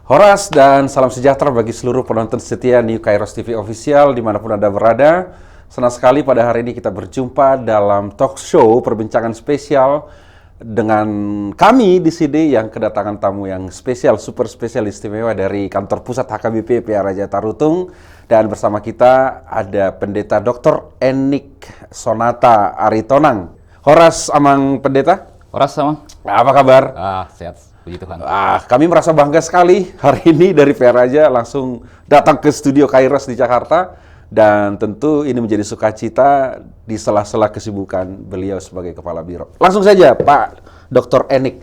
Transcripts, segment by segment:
Horas dan salam sejahtera bagi seluruh penonton setia New Kairos TV Official dimanapun Anda berada. Senang sekali pada hari ini kita berjumpa dalam talk show perbincangan spesial dengan kami di sini yang kedatangan tamu yang spesial, super spesial istimewa dari kantor pusat HKBP PR Raja Tarutung. Dan bersama kita ada Pendeta Dr. Enik Sonata Aritonang. Horas Amang Pendeta. Horas Amang. Apa kabar? Sehat. Puji Tuhan. Kami merasa bangga sekali hari ini dari PR Raja langsung datang ke studio Kairos di Jakarta, dan tentu ini menjadi sukacita di sela-sela kesibukan beliau sebagai Kepala Biro. Langsung saja Pak Dr. Enik,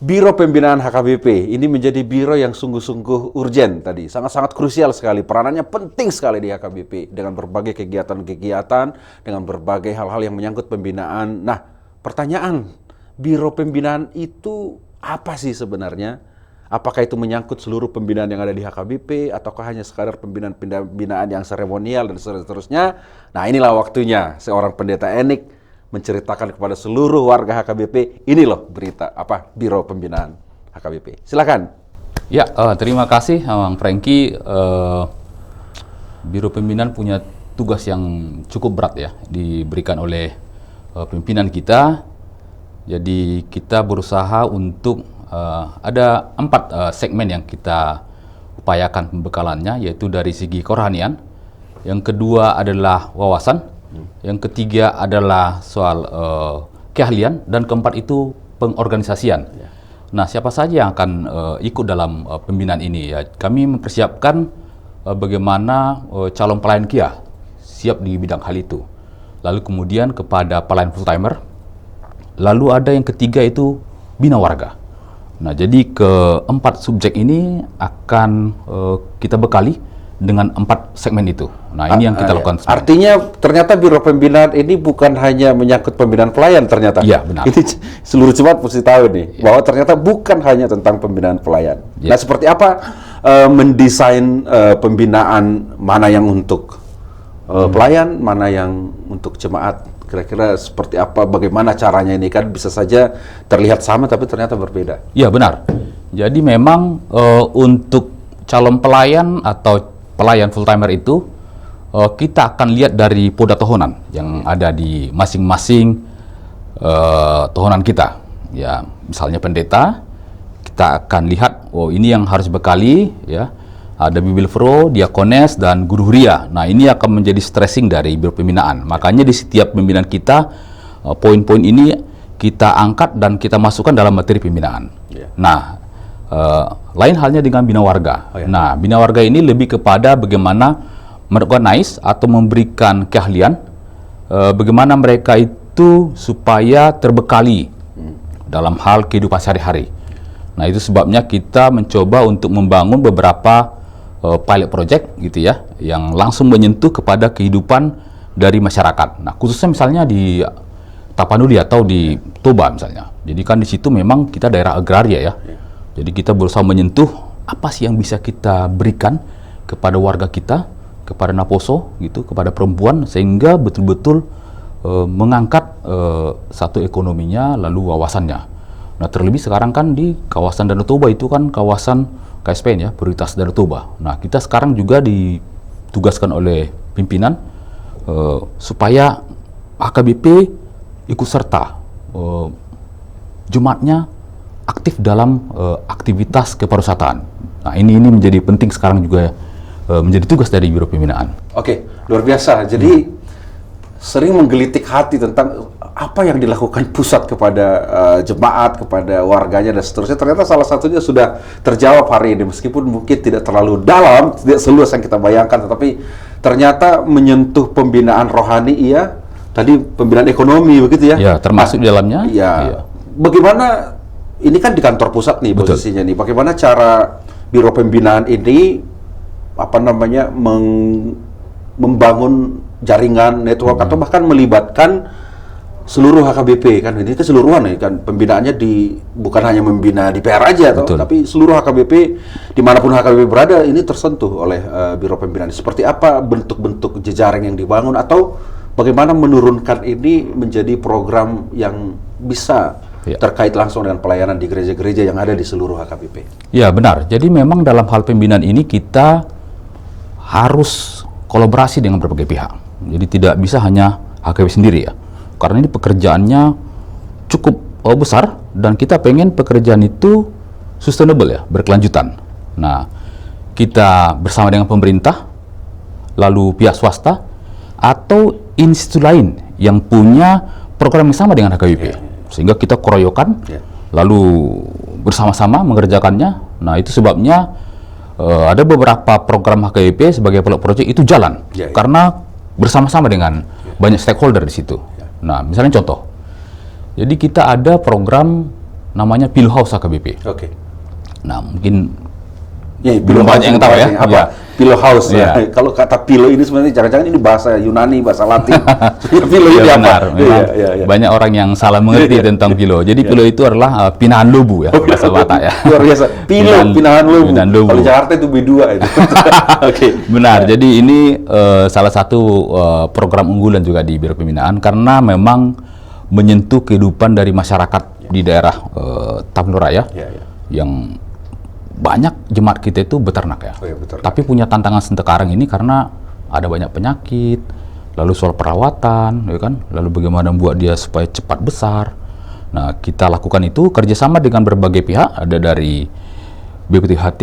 Biro Pembinaan HKBP ini menjadi biro yang sungguh-sungguh urgen tadi, sangat-sangat krusial sekali, peranannya penting sekali di HKBP dengan berbagai kegiatan-kegiatan, dengan berbagai hal-hal yang menyangkut pembinaan. Nah, pertanyaan, Biro Pembinaan itu apa sih sebenarnya? Apakah itu menyangkut seluruh pembinaan yang ada di HKBP, ataukah hanya sekadar pembinaan yang seremonial dan seterusnya? Nah, inilah waktunya seorang Pendeta Enik menceritakan kepada seluruh warga HKBP, ini loh berita apa Biro Pembinaan HKBP. Silakan. Ya, terima kasih Bang Franky. Biro Pembinaan punya tugas yang cukup berat ya, diberikan oleh pimpinan kita. Jadi kita berusaha untuk ada 4 segmen yang kita upayakan pembekalannya, yaitu dari segi kerohanian, yang kedua adalah wawasan, yang ketiga adalah soal keahlian, dan keempat itu pengorganisasian. Nah, siapa saja yang akan ikut dalam pembinaan ini? Ya, kami mempersiapkan bagaimana calon pelayan KIA siap di bidang hal itu. Lalu kemudian kepada pelayan full timer. Lalu ada yang ketiga itu bina warga. Nah, jadi keempat subjek ini akan kita bekali dengan 4 segmen itu. Nah, ini yang kita lakukan. Artinya ternyata Biro Pembinaan ini bukan hanya menyangkut pembinaan pelayan ternyata. Iya, benar. Ini seluruh jemaat mesti tahu nih, bahwa ternyata bukan hanya tentang pembinaan pelayan. Nah, seperti apa mendesain pembinaan, mana yang untuk pelayan, mana yang untuk jemaat? Kira-kira seperti apa, bagaimana caranya ini? Kan bisa saja terlihat sama tapi ternyata berbeda. Iya, benar. Jadi memang untuk calon pelayan atau pelayan full timer itu kita akan lihat dari poda tohonan yang ada di masing-masing tohonan kita. Ya, misalnya pendeta, kita akan lihat, oh ini yang harus bekali, ya. Ada Bibilfro, Diakones, dan Guru Huria. Nah, ini akan menjadi stressing dari Biro Pembinaan. Makanya di setiap pembinaan kita, poin-poin ini kita angkat dan kita masukkan dalam materi pembinaan. Nah, lain halnya dengan bina warga. Nah, bina warga ini lebih kepada bagaimana mengorganize atau memberikan keahlian, bagaimana mereka itu supaya terbekali dalam hal kehidupan sehari-hari. Nah, itu sebabnya kita mencoba untuk membangun beberapa pilot project gitu ya, yang langsung menyentuh kepada kehidupan dari masyarakat. Nah, khususnya misalnya di Tapanuli atau di Toba misalnya. Jadi kan di situ memang kita daerah agraria ya. Jadi kita berusaha menyentuh apa sih yang bisa kita berikan kepada warga kita, kepada Naposo gitu, kepada perempuan, sehingga betul-betul mengangkat satu ekonominya lalu wawasannya. Nah, terlebih sekarang kan di kawasan Danau Toba itu kan kawasan KSPN ya, prioritas Danau Toba. Nah, kita sekarang juga ditugaskan oleh pimpinan supaya HKBP ikut serta jemaatnya aktif dalam aktivitas kepariwisataan. Nah, ini menjadi penting sekarang juga menjadi tugas dari Biro Pembinaan. Oke, luar biasa. Jadi sering menggelitik hati tentang apa yang dilakukan pusat kepada jemaat, kepada warganya dan seterusnya. Ternyata salah satunya sudah terjawab hari ini, meskipun mungkin tidak terlalu dalam, tidak seluas yang kita bayangkan, tetapi ternyata menyentuh pembinaan rohani, iya, tadi pembinaan ekonomi begitu ya. Ya, termasuk di dalamnya. Iya. Bagaimana ini kan di kantor pusat nih posisinya nih. Bagaimana cara Biro Pembinaan ini membangun jaringan network atau bahkan melibatkan seluruh HKBP kan, ini keseluruhan nih kan, pembinaannya bukan hanya membina di PR aja tapi seluruh HKBP dimanapun HKBP berada ini tersentuh oleh Biro Pembinaan. Seperti apa bentuk-bentuk jejaring yang dibangun, atau bagaimana menurunkan ini menjadi program yang bisa terkait langsung dengan pelayanan di gereja-gereja yang ada di seluruh HKBP. Ya, benar. Jadi memang dalam hal pembinaan ini kita harus kolaborasi dengan berbagai pihak. Jadi tidak bisa hanya HKBP sendiri ya. Karena ini pekerjaannya cukup besar dan kita pengen pekerjaan itu sustainable ya, berkelanjutan. Nah, kita bersama dengan pemerintah, lalu pihak swasta, atau institusi lain yang punya program yang sama dengan HKBP. Sehingga kita keroyokan, lalu bersama-sama mengerjakannya. Nah, itu sebabnya ada beberapa program HKBP sebagai pilot project itu jalan. Karena bersama-sama dengan banyak stakeholder di situ. Nah, misalnya contoh. Jadi kita ada program namanya Pillow House HKBP. Nah, mungkin belum banyak yang tahu ya. Apa? Pillow House. Kalau kata pillow ini sebenarnya jangan-jangan ini bahasa Yunani, bahasa Latin. Pillow ini benar. Apa? Banyak orang yang salah mengerti tentang pillow. Jadi pillow itu adalah pinahan lobu ya, bahasa Batak ya. Luar biasa. Pillow, pinahan lobu. Kalau Jakarta itu B2 itu. Benar. Jadi ini salah satu program unggulan juga di Biro Pembinaan karena memang menyentuh kehidupan dari masyarakat di daerah Tapanuli Raya yang banyak jemaat kita itu beternak ya. Tapi punya tantangan sekarang ini karena ada banyak penyakit, lalu soal perawatan, ya kan? Lalu bagaimana membuat dia supaya cepat besar. Nah, kita lakukan itu kerjasama dengan berbagai pihak, ada dari BPTHT,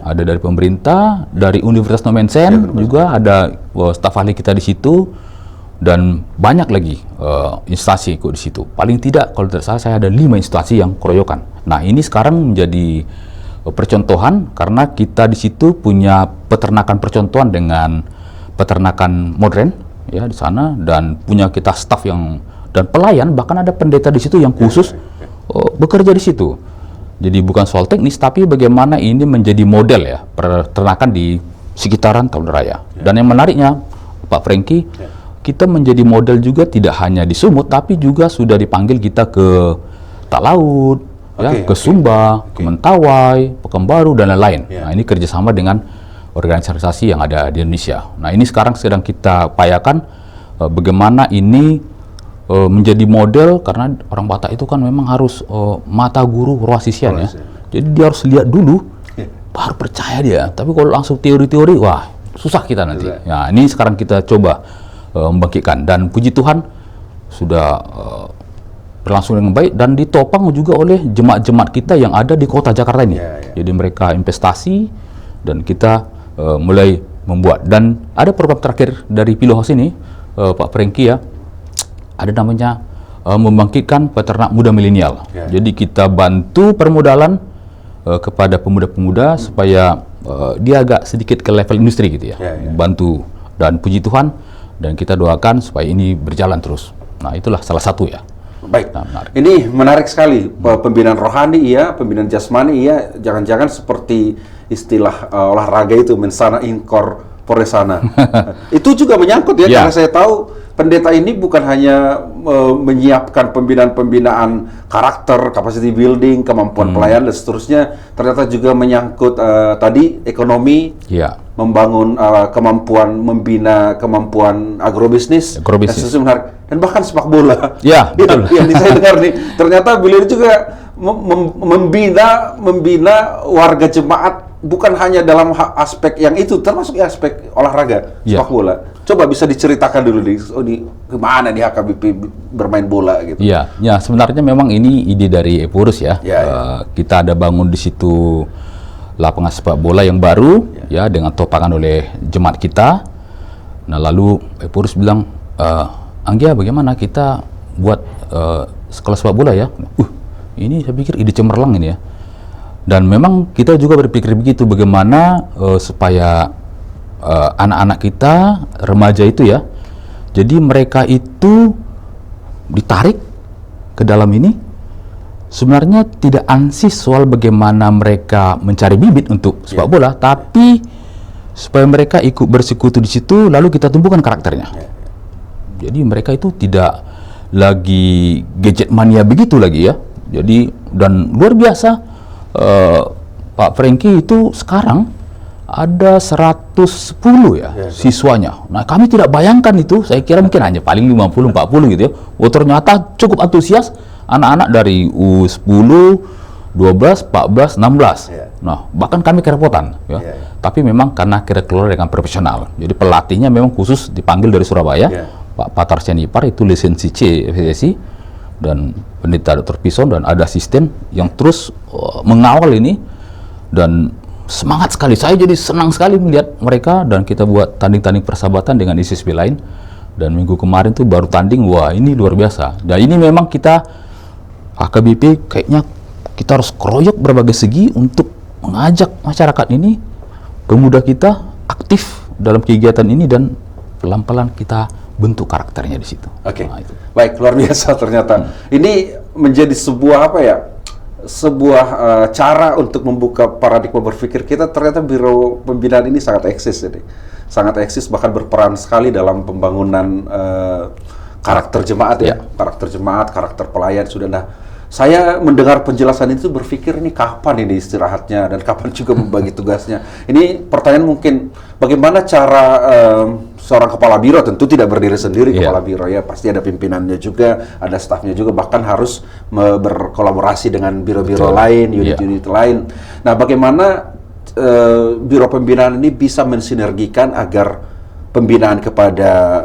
ada dari pemerintah, dari Universitas Nomensen juga ada staf ahli kita di situ, dan banyak lagi instansi ikut di situ. Paling tidak kalau tidak salah saya ada 5 instansi yang keroyokan. Nah, ini sekarang menjadi percontohan karena kita di situ punya peternakan percontohan dengan peternakan modern ya di sana, dan punya kita staf yang dan pelayan, bahkan ada pendeta di situ yang khusus bekerja di situ. Jadi bukan soal teknis tapi bagaimana ini menjadi model ya peternakan di sekitaran Tapanuli Raya. Dan yang menariknya Pak Franky, kita menjadi model juga tidak hanya di Sumut tapi juga sudah dipanggil kita ke Talaut, ke Sumba, ke Mentawai, Pekanbaru, dan lain-lain. Nah, ini kerjasama dengan organisasi yang ada di Indonesia. Nah, ini sekarang sedang kita upayakan bagaimana ini menjadi model, karena orang Batak itu kan memang harus mata guru roh sisian ya. Jadi dia harus lihat dulu, baru percaya dia. Tapi kalau langsung teori-teori, wah susah kita nanti. Nah, ini sekarang kita coba membangkitkan, dan puji Tuhan sudah berlangsung dengan baik dan ditopang juga oleh jemaat-jemaat kita yang ada di kota Jakarta ini. Jadi mereka investasi dan kita mulai membuat. Dan ada program terakhir dari Pillow House ini, Pak Franky ya, ada namanya membangkitkan peternak muda milenial. Jadi kita bantu permodalan kepada pemuda-pemuda supaya dia agak sedikit ke level industri gitu ya. Bantu, dan puji Tuhan, dan kita doakan supaya ini berjalan terus. Nah, itulah salah satu ya. Baik, ini menarik sekali. Pembinaan rohani iya, pembinaan jasmani iya, jangan-jangan seperti istilah olahraga itu, mensana in corpore sana. Itu juga menyangkut ya, karena saya tahu pendeta ini bukan hanya menyiapkan pembinaan karakter, capacity building, kemampuan pelayan dan seterusnya, ternyata juga menyangkut tadi ekonomi, membangun kemampuan, membina kemampuan agrobisnis. Dan bahkan sepak bola. Betul. Yang saya dengar nih, ternyata beliau juga membina warga jemaat bukan hanya dalam aspek yang itu, termasuk aspek olahraga, sepak bola. Coba bisa diceritakan dulu di gimana di HKBP bermain bola gitu. Ya sebenarnya memang ini ide dari Epurus ya. Kita ada bangun di situ lapangan sepak bola yang baru ya dengan topangan oleh jemaat kita. Nah, lalu Epurus bilang, Anggia, bagaimana kita buat sekolah sepak bola ya? Ini saya pikir ide cemerlang ini ya. Dan memang kita juga berpikir begitu, bagaimana supaya anak-anak kita, remaja itu ya, jadi mereka itu ditarik ke dalam ini, sebenarnya tidak ansis soal bagaimana mereka mencari bibit untuk sepak bola, tapi supaya mereka ikut bersekutu di situ, lalu kita tumbuhkan karakternya. Jadi mereka itu tidak lagi gadget mania begitu lagi ya. Jadi, dan luar biasa, Pak Franky itu sekarang ada 110 ya siswanya. Nah, kami tidak bayangkan itu, saya kira mungkin hanya paling 50-40 gitu ya. Ternyata cukup antusias, anak-anak dari U10, 12, 14, 16. Nah, bahkan kami kerepotan, ya. Tapi memang karena kira keluar dengan profesional. Jadi pelatihnya memang khusus dipanggil dari Surabaya, Pak Patar Sianipar, itu lisensi C FSSI, dan Pendeta Dr. Pison, dan ada asisten yang terus mengawal ini, dan semangat sekali. Saya jadi senang sekali melihat mereka, dan kita buat tanding-tanding persahabatan dengan ISSB lain. Dan minggu kemarin tuh baru tanding, wah ini luar biasa. Dan ini memang kita HKBP kayaknya kita harus keroyok berbagai segi untuk mengajak masyarakat ini, pemuda kita aktif dalam kegiatan ini, dan pelan-pelan kita bentuk karakternya di situ. Oke, Nah, itu. baik, luar biasa ternyata. Ini menjadi sebuah apa ya? Sebuah cara untuk membuka paradigma berpikir kita. Ternyata Biro Pembinaan ini sangat eksis, ini sangat eksis, bahkan berperan sekali dalam pembangunan karakter jemaat ya, karakter jemaat, karakter pelayan sudah. Nah, saya mendengar penjelasan itu berpikir ini kapan ini istirahatnya dan kapan juga membagi tugasnya. Ini pertanyaan mungkin bagaimana cara seorang kepala biro, tentu tidak berdiri sendiri kepala biro ya, pasti ada pimpinannya juga, ada stafnya juga, bahkan harus berkolaborasi dengan biro-biro lain, unit-unit lain. Nah, bagaimana Biro Pembinaan ini bisa mensinergikan agar pembinaan kepada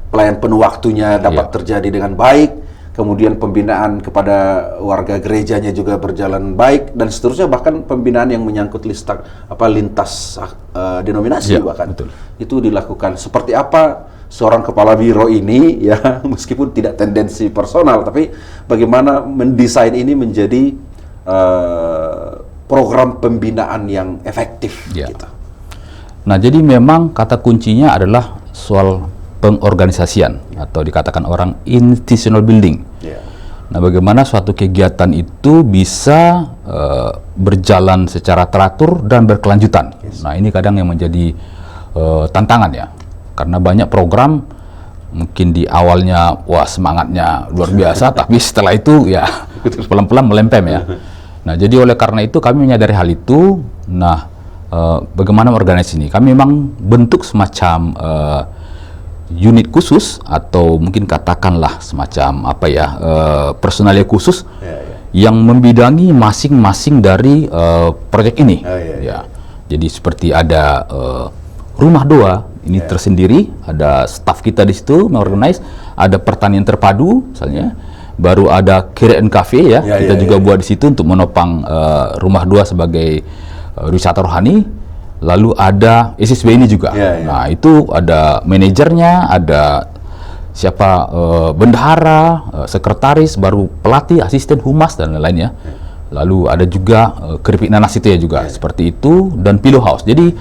pelayan penuh waktunya dapat terjadi dengan baik, kemudian pembinaan kepada warga gerejanya juga berjalan baik, dan seterusnya, bahkan pembinaan yang menyangkut lintas denominasi bahkan itu dilakukan. Seperti apa seorang kepala biro ini ya, meskipun tidak tendensi personal, tapi bagaimana mendesain ini menjadi program pembinaan yang efektif gitu. Nah, jadi memang kata kuncinya adalah soal pengorganisasian, atau dikatakan orang institutional building. Nah, bagaimana suatu kegiatan itu bisa berjalan secara teratur dan berkelanjutan. Nah, ini kadang yang menjadi tantangan ya, karena banyak program mungkin di awalnya wah semangatnya luar biasa, tapi setelah itu ya pelan-pelan melempem ya. Nah, jadi oleh karena itu kami menyadari hal itu. Nah, bagaimana organisasi ini? Kami memang bentuk semacam unit khusus, atau mungkin katakanlah semacam apa ya, personalia khusus yang membidangi masing-masing dari proyek ini. Ya, jadi seperti ada rumah doa ini tersendiri, ada staf kita di situ mengorganize, ada pertanian terpadu misalnya, baru ada Kiraan Cafe ya, kita juga buat di situ untuk menopang rumah doa sebagai wisata rohani. Lalu ada ISSB ini juga. Nah, itu ada manajernya, ada siapa, bendahara, sekretaris, baru pelatih, asisten, humas, dan lain-lainnya. Lalu ada juga keripik nanas itu ya juga, seperti itu, dan Pillow House. Jadi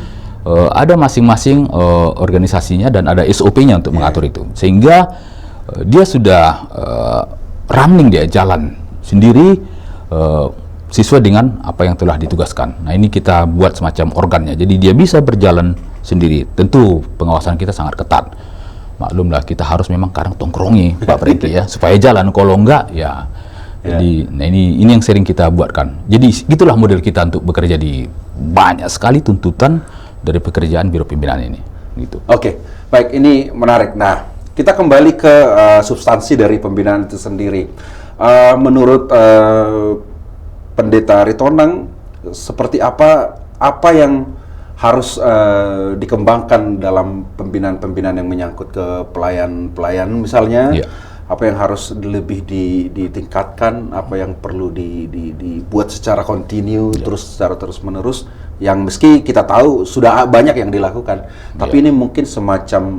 ada masing-masing organisasinya, dan ada SOP-nya untuk mengatur itu. Sehingga dia sudah running, dia jalan sendiri sesuai dengan apa yang telah ditugaskan. Nah, ini kita buat semacam organnya, jadi dia bisa berjalan sendiri. Tentu pengawasan kita sangat ketat. Maklumlah, kita harus memang kadang tongkrongi Pak Franky ya, supaya jalan. Kalau enggak ya, jadi nah ini yang sering kita buatkan. Jadi itulah model kita untuk bekerja di banyak sekali tuntutan dari pekerjaan Biro Pembinaan ini. Gitu. Oke, baik, ini menarik. Nah, kita kembali ke substansi dari pembinaan itu sendiri. Menurut Pendeta Ritonang, seperti apa yang harus dikembangkan dalam pembinaan-pembinaan yang menyangkut ke pelayan-pelayan misalnya, apa yang harus lebih ditingkatkan, apa yang perlu dibuat secara kontinu, terus secara terus-menerus, yang meski kita tahu sudah banyak yang dilakukan, tapi ini mungkin semacam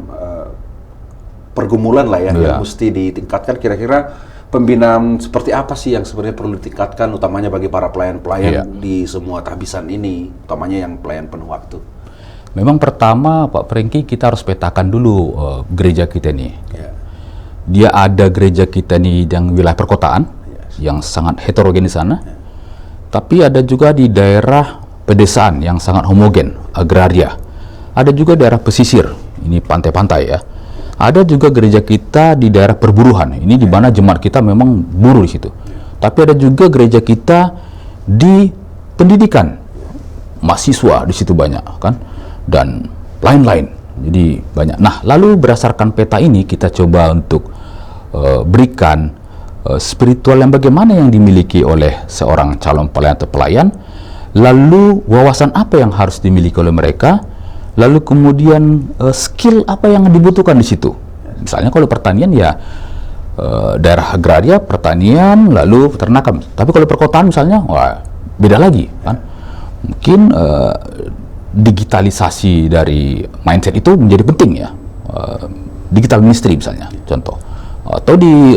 pergumulan lah ya, yang mesti ditingkatkan. Kira-kira pembinaan seperti apa sih yang sebenarnya perlu ditingkatkan, utamanya bagi para pelayan-pelayan di semua tahbisan ini, utamanya yang pelayan penuh waktu? Memang pertama Pak Franky, kita harus petakan dulu gereja kita ini. Dia ada gereja kita ini yang wilayah perkotaan, yang sangat heterogen di sana. Tapi ada juga di daerah pedesaan yang sangat homogen, agraria. Ada juga daerah pesisir, ini pantai-pantai ya. Ada juga gereja kita di daerah perburuan, ini di mana jemaat kita memang buruh di situ. Tapi ada juga gereja kita di pendidikan, mahasiswa di situ banyak kan, dan lain-lain. Jadi banyak. Nah, lalu berdasarkan peta ini kita coba untuk berikan spiritual yang bagaimana yang dimiliki oleh seorang calon pelayan atau pelayan, lalu wawasan apa yang harus dimiliki oleh mereka, lalu kemudian skill apa yang dibutuhkan di situ. Misalnya kalau pertanian ya daerah agraria, pertanian, lalu peternakan. Tapi kalau perkotaan misalnya, wah beda lagi kan. Mungkin digitalisasi dari mindset itu menjadi penting ya. Digital ministry misalnya, contoh. Atau di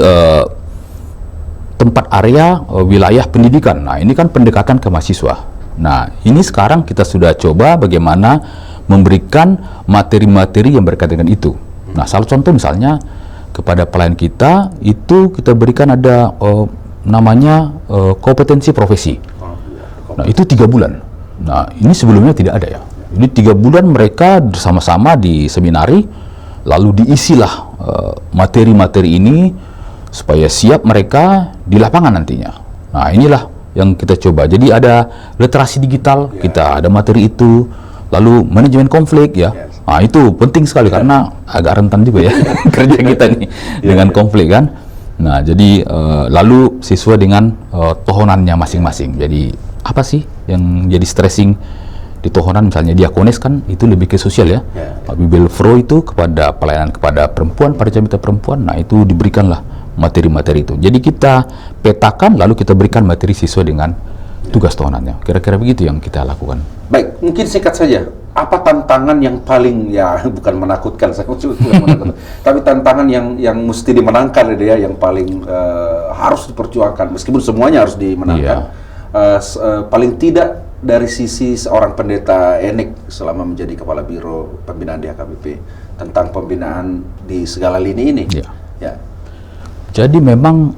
tempat area wilayah pendidikan. Nah, ini kan pendekatan ke mahasiswa. Nah, ini sekarang kita sudah coba bagaimana memberikan materi-materi yang berkaitan dengan itu. Nah, salah contoh misalnya kepada pelayan kita itu kita berikan ada namanya kompetensi profesi. Nah, itu 3 bulan. Nah, ini sebelumnya tidak ada ya. Ini 3 bulan mereka bersama-sama di seminari, lalu diisilah materi-materi ini supaya siap mereka di lapangan nantinya. Nah, inilah yang kita coba. Jadi ada literasi digital, kita ada materi itu, lalu manajemen konflik ya. Nah, itu penting sekali karena agak rentan juga ya kerja kita nih dengan konflik kan. Nah, jadi lalu siswa dengan tohonannya masing-masing. Jadi apa sih yang jadi stressing di tohonan, misalnya diakonis kan itu lebih ke sosial ya. Bibel Fro itu kepada pelayanan kepada perempuan, para jamiah perempuan. Nah, itu diberikanlah materi-materi itu. Jadi kita petakan lalu kita berikan materi siswa dengan tugas tohonannya. Kira-kira begitu yang kita lakukan. Baik, mungkin singkat saja. Apa tantangan yang paling, ya bukan menakutkan, saya bukan menakutkan, tapi tantangan yang mesti dimenangkan ya, yang paling harus diperjuangkan, meskipun semuanya harus dimenangkan. Paling tidak dari sisi seorang pendeta Enik selama menjadi kepala biro pembinaan di HKBP tentang pembinaan di segala lini ini. Ya. Jadi memang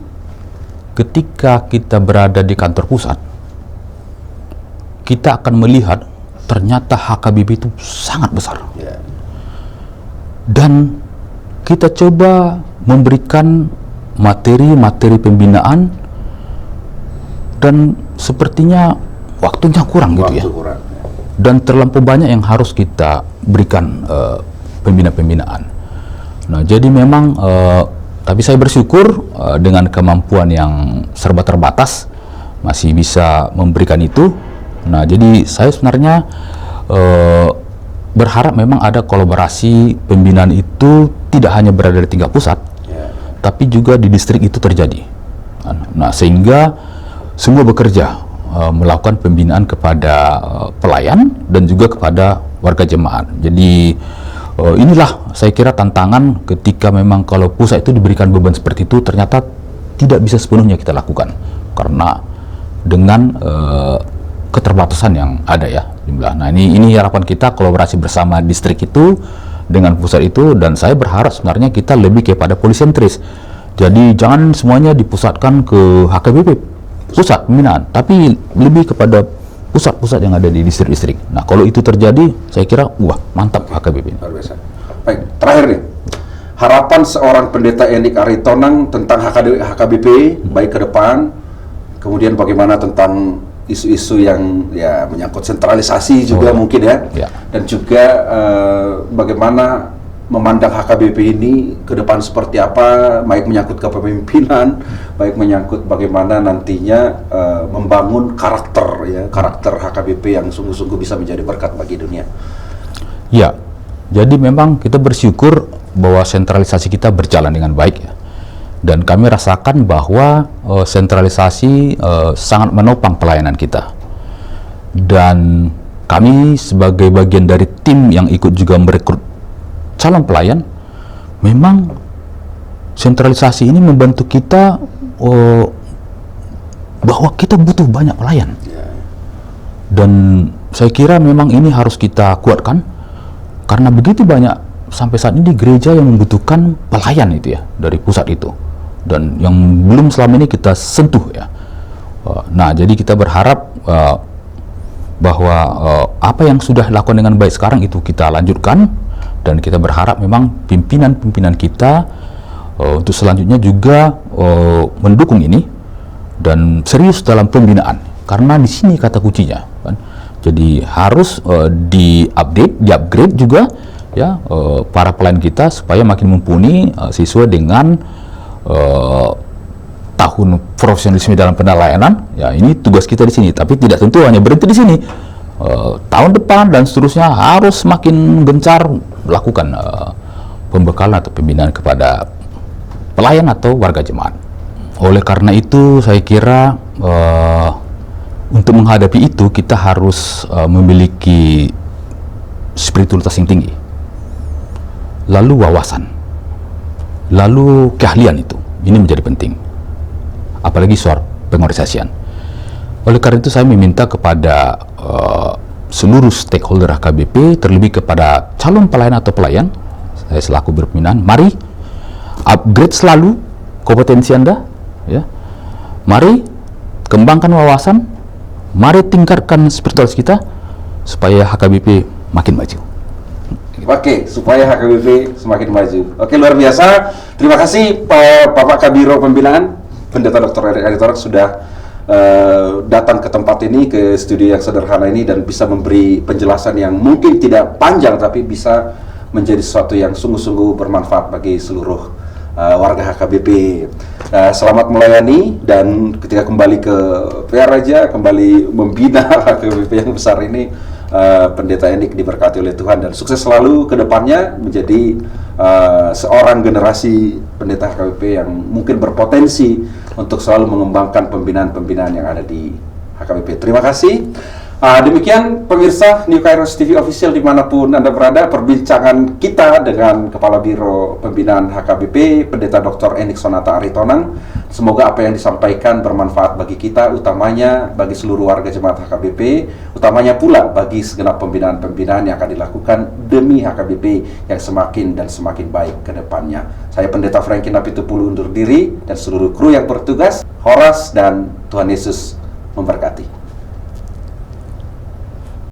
ketika kita berada di kantor pusat, kita akan melihat ternyata HKBP itu sangat besar. Dan kita coba memberikan materi-materi pembinaan dan sepertinya waktunya kurang gitu ya. Dan terlampau banyak yang harus kita berikan pembinaan-pembinaan. Nah, jadi memang tapi saya bersyukur dengan kemampuan yang serba terbatas masih bisa memberikan itu. Nah, jadi saya sebenarnya berharap memang ada kolaborasi pembinaan itu tidak hanya berada di tingkat pusat, tapi juga di distrik itu terjadi. Nah, sehingga semua bekerja melakukan pembinaan kepada pelayan dan juga kepada warga jemaat. Jadi inilah saya kira tantangan ketika memang kalau pusat itu diberikan beban seperti itu ternyata tidak bisa sepenuhnya kita lakukan karena dengan keterbatasan yang ada ya jumlah. Nah, ini harapan kita kolaborasi bersama distrik itu dengan pusat itu, dan saya berharap sebenarnya kita lebih kepada polisentris. Jadi jangan semuanya dipusatkan ke HKBP pusat pembinaan, tapi lebih kepada pusat-pusat yang ada di distrik-distrik. Nah, kalau itu terjadi, saya kira wah mantap HKBP. Luar biasa. Baik, terakhir nih. Harapan seorang pendeta Enik Aritonang tentang HKBP baik ke depan, kemudian bagaimana tentang isu-isu yang ya menyangkut sentralisasi juga mungkin ya. Dan juga bagaimana memandang HKBP ini ke depan seperti apa, baik menyangkut kepemimpinan, baik menyangkut bagaimana nantinya membangun karakter HKBP yang sungguh-sungguh bisa menjadi berkat bagi dunia. Ya, jadi memang kita bersyukur bahwa sentralisasi kita berjalan dengan baik ya. Dan kami rasakan bahwa sentralisasi sangat menopang pelayanan kita. Dan kami sebagai bagian dari tim yang ikut juga merekrut calon pelayan, memang sentralisasi ini membantu kita bahwa kita butuh banyak pelayan. Dan saya kira memang ini harus kita kuatkan karena begitu banyak sampai saat ini gereja yang membutuhkan pelayan itu ya dari pusat itu, dan yang belum selama ini kita sentuh ya. Nah, jadi kita berharap bahwa apa yang sudah dilakukan dengan baik sekarang itu kita lanjutkan, dan kita berharap memang pimpinan-pimpinan kita untuk selanjutnya juga mendukung ini dan serius dalam pembinaan, karena di sini kata kuncinya kan. Jadi harus di-upgrade juga ya para pelayan kita supaya makin mumpuni siswa dengan tahun profesionalisme dalam pelayanan, ya ini tugas kita di sini. Tapi tidak tentu hanya berhenti di sini. Tahun depan dan seterusnya harus semakin gencar melakukan pembekalan atau pembinaan kepada pelayan atau warga jemaat. Oleh karena itu, saya kira untuk menghadapi itu kita harus memiliki spiritualitas yang tinggi, lalu wawasan, lalu keahlian itu. Ini menjadi penting, apalagi soal pengorganisasian. Oleh karena itu saya meminta kepada seluruh stakeholder HKBP, terlebih kepada calon pelayan atau pelayan, saya selaku berpimpinan, mari upgrade selalu kompetensi Anda, ya. Mari kembangkan wawasan, mari tingkatkan spiritualitas kita supaya HKBP makin maju. Oke, supaya HKBP semakin maju. Oke, luar biasa. Terima kasih Bapak Kabiro Pembinaan, Pendeta Dr. Erick Aritonang sudah datang ke tempat ini, ke studio yang sederhana ini, dan bisa memberi penjelasan yang mungkin tidak panjang, tapi bisa menjadi sesuatu yang sungguh-sungguh bermanfaat bagi seluruh warga HKBP. Selamat melayani, dan ketika kembali ke Peraja, kembali membina HKBP yang besar ini, Pendeta Enik diberkati oleh Tuhan dan sukses selalu ke depannya menjadi seorang generasi pendeta HKBP yang mungkin berpotensi untuk selalu mengembangkan pembinaan-pembinaan yang ada di HKBP. Terima kasih. Demikian pemirsa New Kairos TV Official dimanapun Anda berada, perbincangan kita dengan Kepala Biro Pembinaan HKBP, Pendeta Dr. Enik Sonata Aritonang. Semoga apa yang disampaikan bermanfaat bagi kita, utamanya bagi seluruh warga jemaat HKBP, utamanya pula bagi segenap pembinaan-pembinaan yang akan dilakukan demi HKBP yang semakin dan semakin baik ke depannya. Saya Pendeta Franky Napitupulu undur diri, dan seluruh kru yang bertugas, Horas dan Tuhan Yesus memberkati.